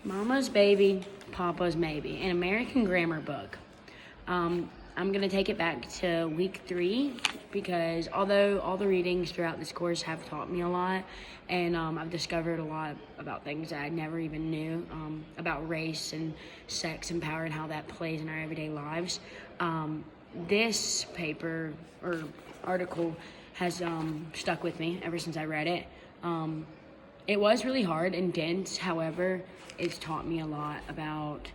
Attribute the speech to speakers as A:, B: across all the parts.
A: Mama's Baby, Papa's Maybe, an American grammar book. I'm going to take it back to week 3 because although all the readings throughout this course have taught me a lot, and I've discovered a lot about things that I never even knew about race and sex and power and how that plays in our everyday lives, this paper or article has stuck with me ever since I read it. It was really hard and dense. However, it's taught me a lot about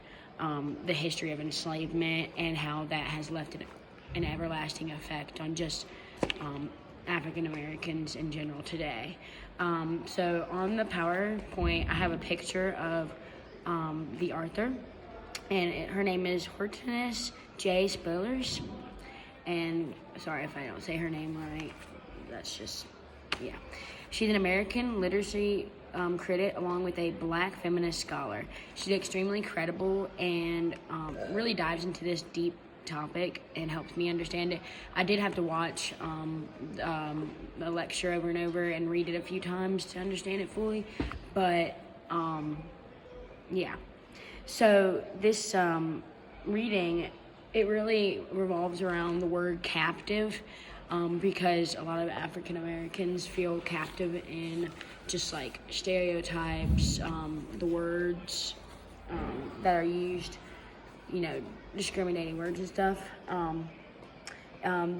A: the history of enslavement and how that has left an everlasting effect on just African Americans in general today. So on the PowerPoint, I have a picture of the author, and her name is Hortense J. Spillers. And sorry if I don't say her name right. That's just, yeah. She's an American literacy critic along with a Black feminist scholar. She's extremely credible and really dives into this deep topic and helps me understand it. I did have to watch the lecture over and over and read it a few times to understand it fully, but yeah. So this reading, it really revolves around the word captive. Because a lot of African Americans feel captive in just like stereotypes, the words that are used, discriminating words and stuff.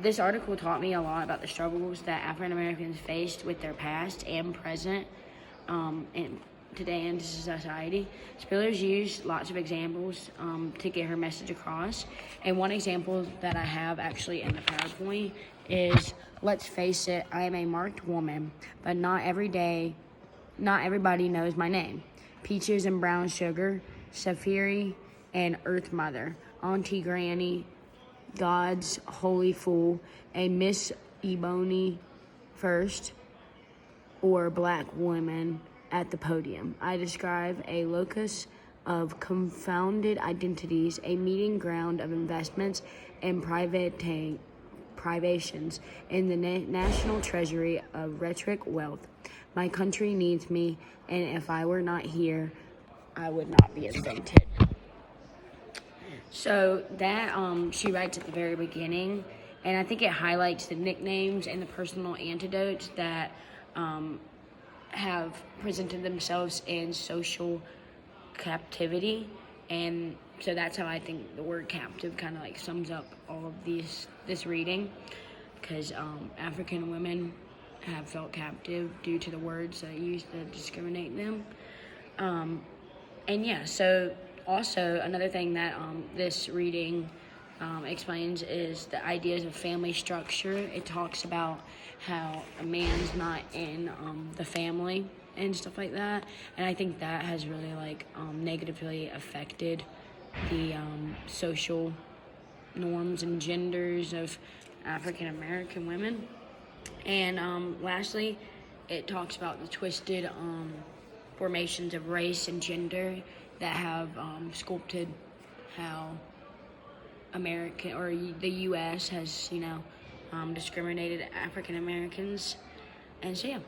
A: This article taught me a lot about the struggles that African Americans faced with their past and present, and today in society. Spillers used lots of examples to get her message across. And one example that I have actually in the PowerPoint is, let's face it, I am a marked woman, but not everybody knows my name. Peaches and brown sugar, Safiri and Earth Mother, Auntie Granny, God's Holy Fool, a Miss Ebony First, or Black women at the podium. I describe a locus of confounded identities, a meeting ground of investments and privations in the national treasury of rhetoric wealth. My country needs me, and if I were not here, I would not be invented. So that she writes at the very beginning, and I think it highlights the nicknames and the personal antidotes that have presented themselves in social captivity. And so that's how I think the word captive kind of like sums up all of this reading, because African women have felt captive due to the words that are used to discriminate them. And yeah, so also another thing that this reading explains is the ideas of family structure. It talks about how a man's not in the family and stuff like that, and I think that has really negatively affected the social norms and genders of African American women. And lastly, it talks about the twisted formations of race and gender that have sculpted how American or the U.S. has discriminated African Americans. And so yeah.